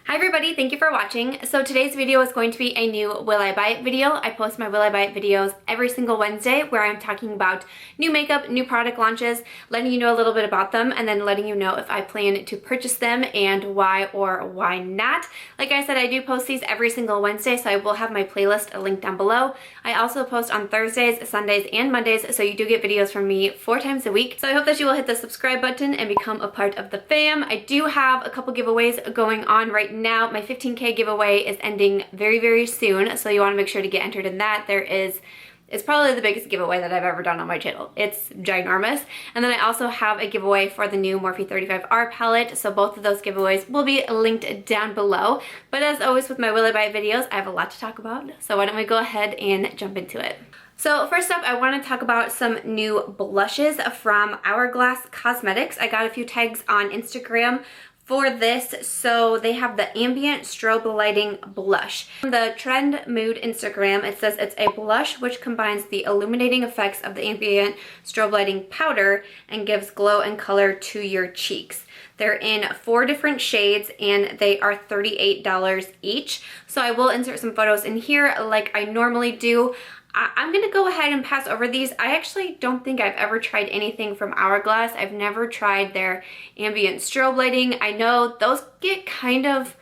Hi everybody, thank you for watching. So today's video is going to be a new Will I Buy It video. I post my Will I Buy It videos every single Wednesday where I'm talking about new makeup, new product launches, letting you know a little bit about them, and then letting you know if I plan to purchase them and why or why not. Like I said, I do post these every single Wednesday, so I will have my playlist linked down below. I also post on Thursdays, Sundays, and Mondays, so you do get videos from me 4 times a week. So I hope that you will hit the subscribe button and become a part of the fam. I do have a couple giveaways going on right now. My 15K giveaway is ending very soon, so you want to make sure to get entered in that. It's probably the biggest giveaway that I've ever done on my channel. It's ginormous. And then I also have a giveaway for the new Morphe 35R palette, so both of those giveaways will be linked down below. But as always with my Will I Buy It videos, I have a lot to talk about, so why don't we go ahead and jump into it. So first up, I want to talk about some new blushes from Hourglass Cosmetics. I got a few tags on Instagram for this. So they have the Ambient Strobe Lighting Blush. On the Trend Mood Instagram, it says it's a blush which combines the illuminating effects of the ambient strobe lighting powder and gives glow and color to your cheeks. They're in 4 different shades and they are $38 each. So I will insert some photos in here like I normally do. I'm gonna go ahead and pass over these. I actually don't think I've ever tried anything from Hourglass. I've never tried their ambient strobe lighting. I know those get kind of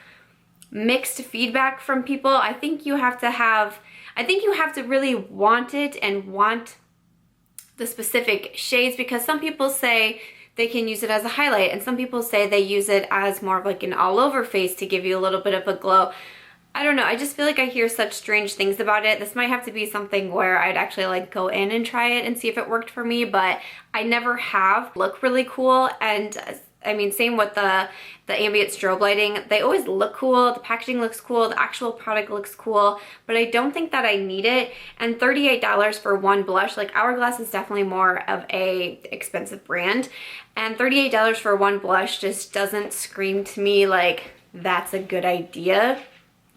mixed feedback from people. I think you have to really want it and want the specific shades, because some people say they can use it as a highlight and some people say they use it as more of like an all over face to give you a little bit of a glow. I don't know, I just feel like I hear such strange things about it. This might have to be something where I'd actually like go in and try it and see if it worked for me, but I never have. Look really cool, and I mean, same with the ambient strobe lighting. They always look cool, the packaging looks cool, the actual product looks cool, but I don't think that I need it. And $38 for one blush, like Hourglass is definitely more of a expensive brand, and $38 for one blush just doesn't scream to me like that's a good idea.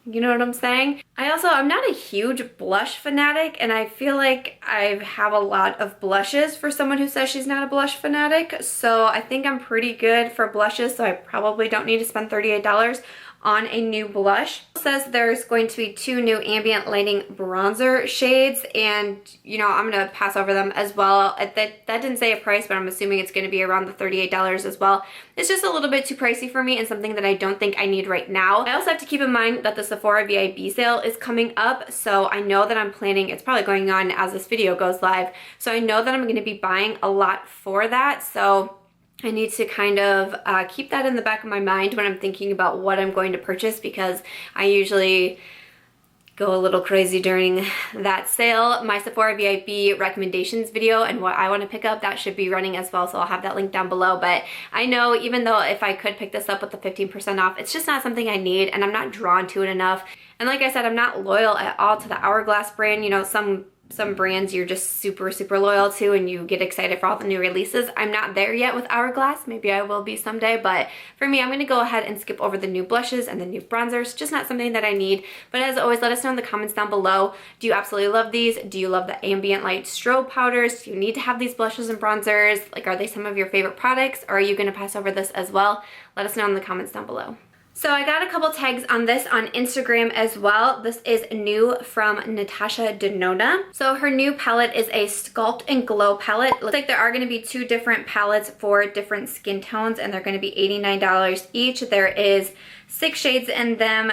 You know what I'm saying? I'm not a huge blush fanatic, and I feel like I have a lot of blushes for someone who says she's not a blush fanatic. So I think I'm pretty good for blushes, so I probably don't need to spend $38 on a new blush. It says there's going to be 2 new ambient lighting bronzer shades, and you know, I'm gonna pass over them as well. That didn't say a price, but I'm assuming it's gonna be around the $38 as well. It's just a little bit too pricey for me and something that I don't think I need right now. I also have to keep in mind that the Sephora VIB sale is coming up, so I know that I'm planning, it's probably going on as this video goes live, so I know that I'm gonna be buying a lot for that, so I need to kind of keep that in the back of my mind when I'm thinking about what I'm going to purchase, because I usually go a little crazy during that sale. My Sephora VIB recommendations video and what I want to pick up, that should be running as well, so I'll have that link down below. But I know even though if I could pick this up with the 15% off, it's just not something I need and I'm not drawn to it enough. And like I said, I'm not loyal at all to the Hourglass brand. You know, some brands you're just super loyal to and you get excited for all the new releases. I'm not there yet with Hourglass. Maybe I will be someday, but for me, I'm going to go ahead and skip over the new blushes and the new bronzers. Just not something that I need. But as always, let us know in the comments down below. Do you absolutely love these? Do you love the ambient light strobe powders? Do you need to have these blushes and bronzers? Like, are they some of your favorite products, or are you going to pass over this as well? Let us know in the comments down below. So I got a couple tags on this on Instagram as well. This is new from Natasha Denona. So her new palette is a Sculpt and Glow palette. Looks like there are going to be 2 different palettes for different skin tones, and they're going to be $89 each. There is 6 shades in them.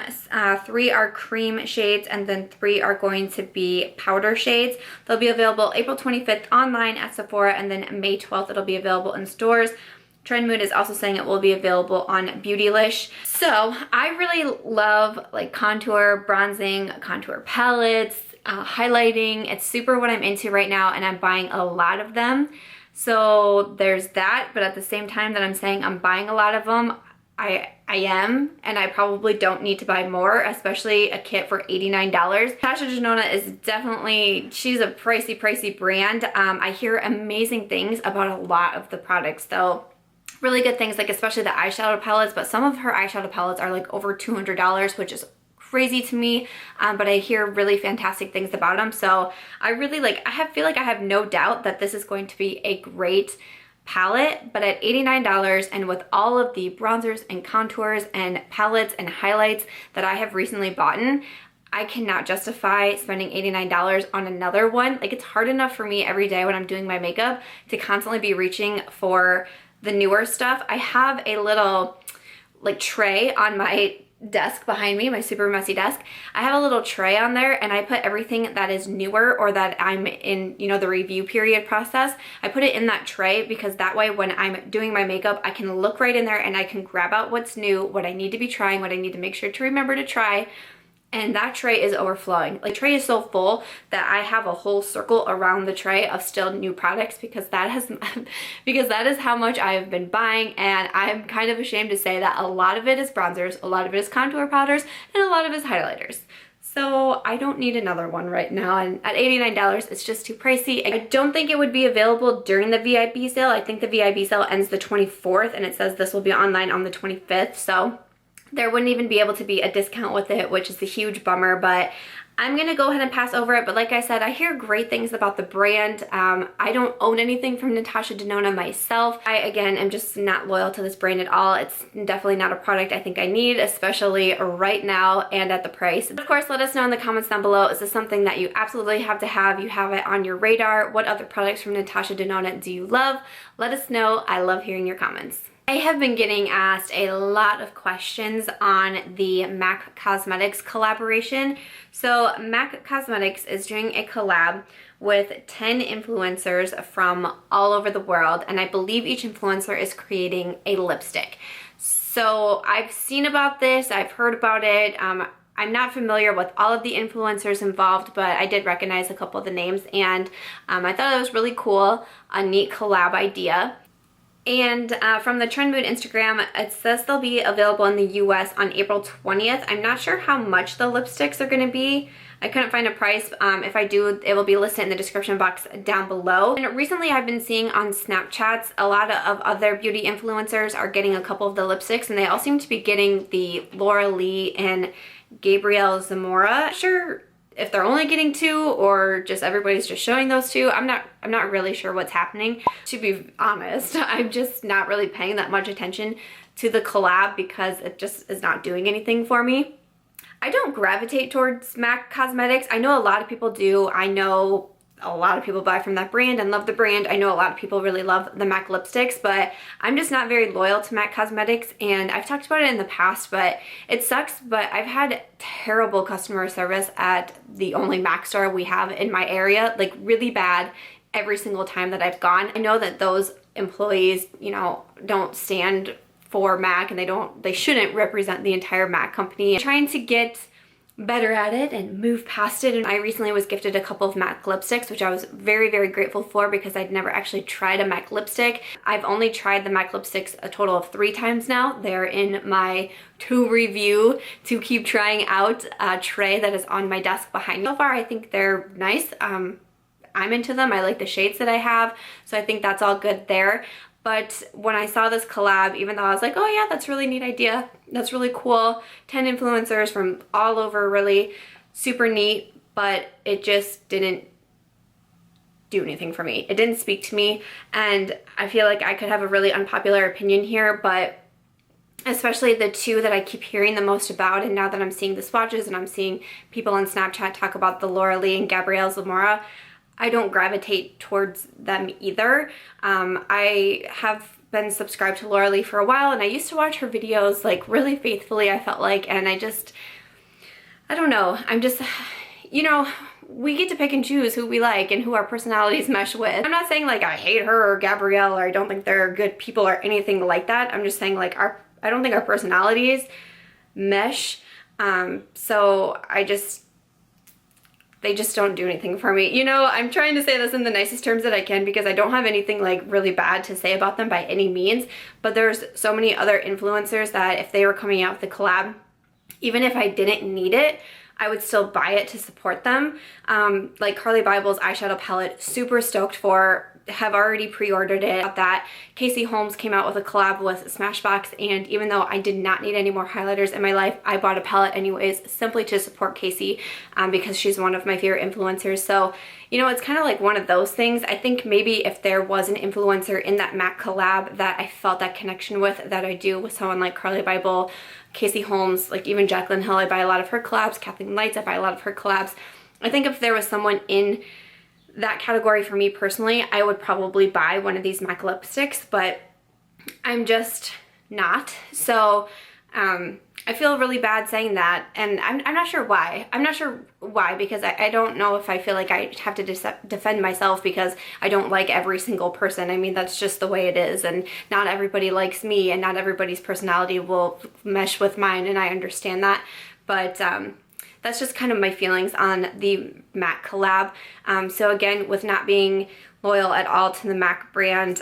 3 are cream shades, and then 3 are going to be powder shades. They'll be available April 25th online at Sephora, and then May 12th it'll be available in stores. Trend Mood is also saying it will be available on Beautylish. So I really love like contour, bronzing, contour palettes, highlighting. It's super what I'm into right now, and I'm buying a lot of them. So there's that, but at the same time that I'm saying I'm buying a lot of them, I am, and I probably don't need to buy more, especially a kit for $89. Natasha Denona is definitely, she's a pricey brand. I hear amazing things about a lot of the products though. Really good things, like especially the eyeshadow palettes, but some of her eyeshadow palettes are like over $200, which is crazy to me, but I hear really fantastic things about them. So I really feel like I have no doubt that this is going to be a great palette, but at $89, and with all of the bronzers and contours and palettes and highlights that I have recently bought in, I cannot justify spending $89 on another one. Like, it's hard enough for me every day when I'm doing my makeup to constantly be reaching for the newer stuff. I have a little like tray on my desk behind me, my super messy desk. I have a little tray on there, and I put everything that is newer or that I'm in, you know, the review period process. I put it in that tray because that way when I'm doing my makeup, I can look right in there and I can grab out what's new, what I need to be trying, what I need to make sure to remember to try. And that tray is overflowing. Like, the tray is so full that I have a whole circle around the tray of still new products because that is how much I have been buying, and I'm kind of ashamed to say that a lot of it is bronzers, a lot of it is contour powders, and a lot of it is highlighters. So I don't need another one right now, and at $89 it's just too pricey. I don't think it would be available during the VIP sale. I think the VIP sale ends the 24th, and it says this will be online on the 25th, so there wouldn't even be able to be a discount with it, which is a huge bummer, but I'm gonna go ahead and pass over it. But like I said, I hear great things about the brand. I don't own anything from Natasha Denona myself. I, again, am just not loyal to this brand at all. It's definitely not a product I think I need, especially right now and at the price. Of course, let us know in the comments down below, is this something that you absolutely have to have? You have it on your radar? What other products from Natasha Denona do you love? Let us know. I love hearing your comments. I have been getting asked a lot of questions on the MAC Cosmetics collaboration. So MAC Cosmetics is doing a collab with 10 influencers from all over the world, and I believe each influencer is creating a lipstick. So I've seen about this, I've heard about it. I'm not familiar with all of the influencers involved, but I did recognize a couple of the names, and I thought it was really cool, a neat collab idea. And from the Trend Mood Instagram, it says they'll be available in the US on April 20th. I'm not sure how much the lipsticks are going to be. I couldn't find a price. If I do, it will be listed in the description box down below. And recently I've been seeing on Snapchats, a lot of other beauty influencers are getting a couple of the lipsticks, and they all seem to be getting the Laura Lee and Gabrielle Zamora. Not sure if they're only getting two or just everybody's just showing those two. I'm not really sure what's happening. To be honest, I'm just not really paying that much attention to the collab because it just is not doing anything for me. I don't gravitate towards MAC Cosmetics. I know a lot of people do. I know a lot of people buy from that brand and love the brand. I know a lot of people really love the MAC lipsticks, but I'm just not very loyal to MAC Cosmetics, and I've talked about it in the past, but it sucks, but I've had terrible customer service at the only MAC store we have in my area, like really bad every single time that I've gone. I know that those employees, you know, don't stand for MAC, and they shouldn't represent the entire MAC company. I'm trying to get better at it and move past it, and I recently was gifted a couple of MAC lipsticks, which I was very, very grateful for because I'd never actually tried a MAC lipstick. I've only tried the MAC lipsticks a total of 3 times now. They're in my to review, to keep trying out tray that is on my desk behind me. So far, I think they're nice. I'm into them. I like the shades that I have, so I think that's all good there. But when I saw this collab, even though I was like, oh yeah, that's a really neat idea, that's really cool, 10 influencers from all over, really super neat, but it just didn't do anything for me. It didn't speak to me, and I feel like I could have a really unpopular opinion here, but especially the two that I keep hearing the most about, and now that I'm seeing the swatches and I'm seeing people on Snapchat talk about the Laura Lee and Gabrielle Zamora, I don't gravitate towards them either. I have been subscribed to Laura Lee for a while, and I used to watch her videos like really faithfully, I felt like, and I don't know, I'm just, you know, we get to pick and choose who we like and who our personalities mesh with. I'm not saying like I hate her or Gabrielle or I don't think they're good people or anything like that. I'm just saying like I don't think our personalities mesh. So they just don't do anything for me. You know, I'm trying to say this in the nicest terms that I can because I don't have anything like really bad to say about them by any means, but there's so many other influencers that if they were coming out with a collab, even if I didn't need it, I would still buy it to support them. Like Carly Bible's eyeshadow palette, super stoked for. have already pre-ordered it. That Casey Holmes came out with a collab with Smashbox, and even though I did not need any more highlighters in my life, I bought a palette anyways, simply to support Casey because she's one of my favorite influencers. So, you know, it's kind of like one of those things. I think maybe if there was an influencer in that MAC collab that I felt that connection with, that I do with someone like Carly Bible, Casey Holmes, like even Jaclyn Hill, I buy a lot of her collabs, Kathleen Lights, I buy a lot of her collabs. I think if there was someone in that category for me personally, I would probably buy one of these MAC lipsticks, but I'm just not. So I feel really bad saying that, and I'm not sure why. I'm not sure why, because I don't know if I feel like I have to defend myself because I don't like every single person. I mean, that's just the way it is, and not everybody likes me, and not everybody's personality will mesh with mine, and I understand that. But that's just kind of my feelings on the MAC collab. So again, with not being loyal at all to the MAC brand,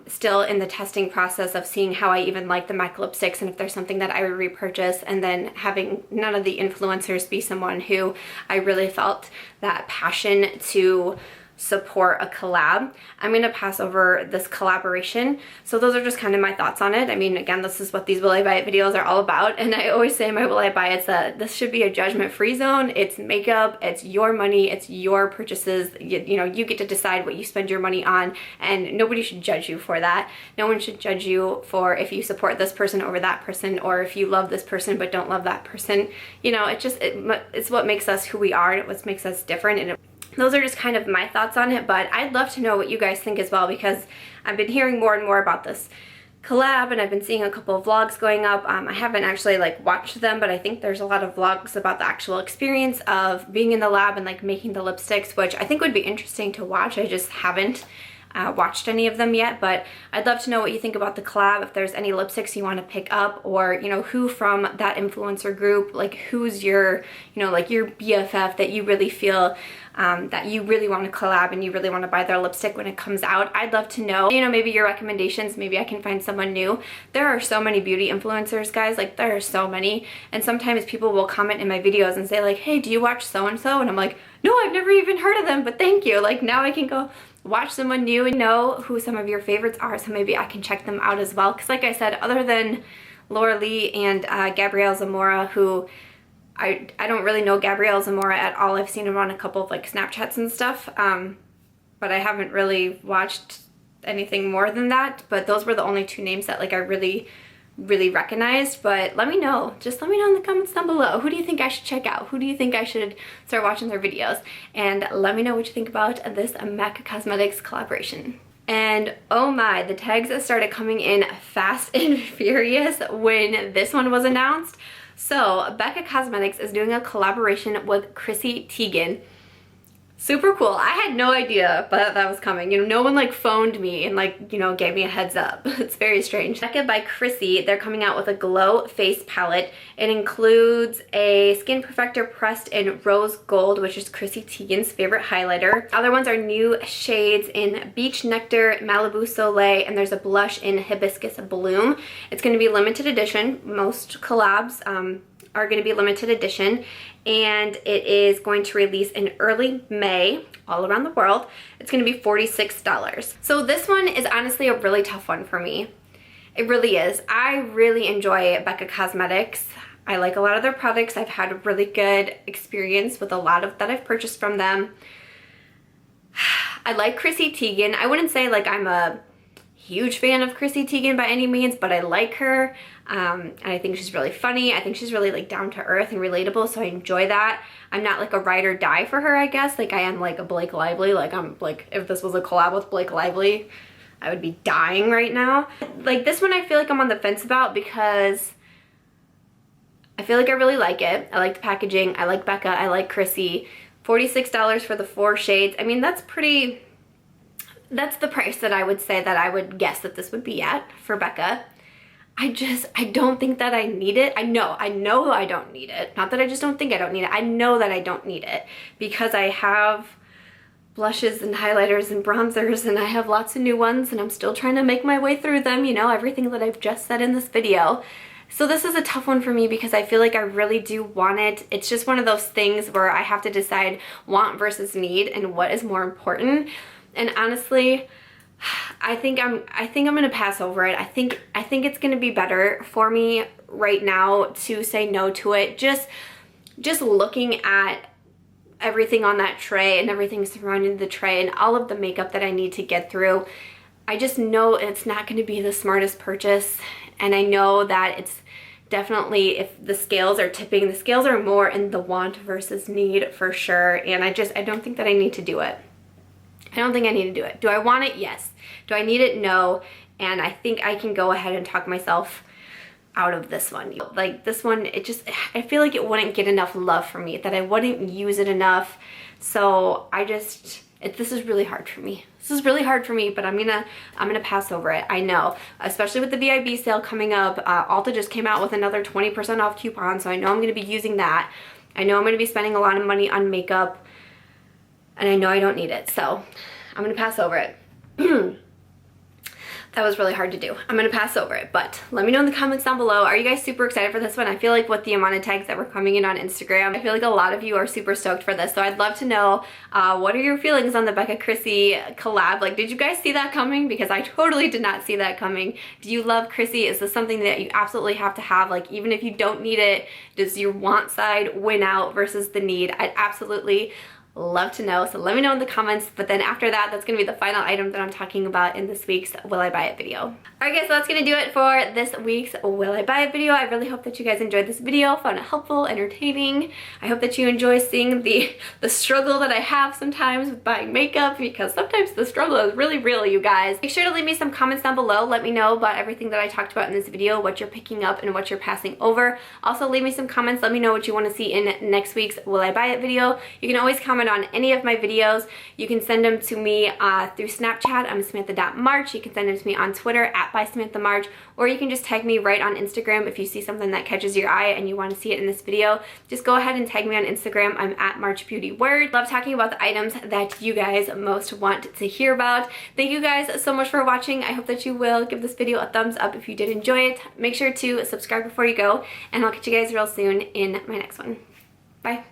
still in the testing process of seeing how I even like the MAC lipsticks and if there's something that I would repurchase, and then having none of the influencers be someone who I really felt that passion to support a collab. I'm going to pass over this collaboration. So those are just kind of my thoughts on it. I mean, again, this is what these Will I Buy It videos are all about, and I always say in my Will I Buy It's that this should be a judgment-free zone. It's makeup, it's your money, it's your purchases. You know, you get to decide what you spend your money on, and nobody should judge you for that. No one should judge you for if you support this person over that person, or if you love this person but don't love that person. You know, it's what makes us who we are, and what makes us different, and those are just kind of my thoughts on it. But I'd love to know what you guys think as well, because I've been hearing more and more about this collab, and I've been seeing a couple of vlogs going up. I haven't actually like watched them, but I think there's a lot of vlogs about the actual experience of being in the lab and like making the lipsticks, which I think would be interesting to watch. I just haven't watched any of them yet, but I'd love to know what you think about the collab, if there's any lipsticks you want to pick up, or, you know, who from that influencer group, like who's your, you know, like your BFF that you really feel that you really want to collab and you really want to buy their lipstick when it comes out. I'd love to know, you know, maybe your recommendations. Maybe I can find someone new. There are so many beauty influencers, guys, like there are so many, and sometimes people will comment in my videos and say like, hey, do you watch so-and-so? And I'm like, no, I've never even heard of them, but thank you. Like now I can go watch someone new and know who some of your favorites are, so maybe I can check them out as well. Because like I said, other than Laura Lee and Gabrielle Zamora, who I don't really know Gabrielle Zamora at all. I've seen him on a couple of like Snapchats and stuff, but I haven't really watched anything more than that. But those were the only two names that like I really recognized. But let me know, just let me know in the comments down below, who do you think I should check out? Who do you think I should start watching their videos? And let me know what you think about this Becca Cosmetics collaboration. And oh my, the tags started coming in fast and furious when this one was announced. So Becca Cosmetics is doing a collaboration with Chrissy Tiegen. Super cool. I had no idea but that was coming. You know, no one like phoned me and like, you know, gave me a heads up. It's very strange. Becca by Chrissy, they're coming out with a glow face palette. It includes a Skin Perfector pressed in rose gold, which is Chrissy Teigen's favorite highlighter. Other ones are new shades in Beach Nectar, Malibu Soleil, and there's a blush in Hibiscus Bloom. It's going to be limited edition. Most collabs are going to be limited edition, and it is going to release in early May all around the world. It's going to be $46. So this one is honestly a really tough one for me. It really is. I really enjoy Becca Cosmetics. I like a lot of their products. I've had a really good experience with a lot of that I've purchased from them. I like Chrissy Teigen. I wouldn't say like I'm a huge fan of Chrissy Tiegen by any means, but I like her, and I think she's really funny. I think she's really like down to earth and relatable, so I enjoy that. I'm not like a ride or die for her, I guess, like I am like a Blake Lively. Like I'm like, if this was a collab with Blake Lively, I would be dying right now. Like this one I feel like I'm on the fence about, because I feel like I really like it. I like the packaging, I like Becca, I like Chrissy. $46 for the 4 shades. I mean, that's the price that I would say that I would guess that this would be at for Becca. I don't think that I need it. I know I don't need it. Not that I just don't think I don't need it. I know that I don't need it, because I have blushes and highlighters and bronzers, and I have lots of new ones, and I'm still trying to make my way through them, you know, everything that I've just said in this video. So this is a tough one for me, because I feel like I really do want it. It's just one of those things where I have to decide want versus need and what is more important. And honestly, I think I'm gonna pass over it. I think it's gonna be better for me right now to say no to it. Just looking at everything on that tray and everything surrounding the tray and all of the makeup that I need to get through, I just know it's not going to be the smartest purchase. And I know that it's definitely, if the scales are tipping, the scales are more in the want versus need for sure. And I don't think that I need to do it. I don't think I need to do it. Do I want it? Yes. Do I need it? No. And I think I can go ahead and talk myself out of this one. Like this one, I feel like it wouldn't get enough love from me, that I wouldn't use it enough. So this is really hard for me. This is really hard for me, but I'm gonna pass over it. I know, especially with the VIB sale coming up. Ulta just came out with another 20% off coupon, so I know I'm gonna be using that. I know I'm gonna be spending a lot of money on makeup, and I know I don't need it, so I'm gonna pass over it. That was really hard to do. I'm gonna pass over it, but let me know in the comments down below. Are you guys super excited for this one? I feel like with the amount of tags that were coming in on Instagram, I feel like a lot of you are super stoked for this. So I'd love to know, what are your feelings on the Becca Chrissy collab? Like, did you guys see that coming? Because I totally did not see that coming. Do you love Chrissy? Is this something that you absolutely have to have? Like, even if you don't need it, does your want side win out versus the need? I'd absolutely love to know, so let me know in the comments. But then after that, that's gonna be the final item that I'm talking about in this week's Will I Buy It video. Alright guys, so that's gonna do it for this week's Will I Buy It video. I really hope that you guys enjoyed this video, found it helpful, entertaining. I hope that you enjoy seeing the struggle that I have sometimes with buying makeup, because sometimes the struggle is really real, you guys. Make sure to leave me some comments down below. Let me know about everything that I talked about in this video, what you're picking up and what you're passing over. Also leave me some comments. Let me know what you want to see in next week's Will I Buy It video. You can always comment on any of my videos. You can send them to me through Snapchat. I'm Samantha.March. You can send them to me on Twitter @BySamanthaMarch, or you can just tag me right on Instagram if you see something that catches your eye and you want to see it in this video. Just go ahead and tag me on Instagram. I'm @MarchBeautyWord. Love talking about the items that you guys most want to hear about. Thank you guys so much for watching. I hope that you will give this video a thumbs up if you did enjoy it. Make sure to subscribe before you go, and I'll catch you guys real soon in my next one. Bye.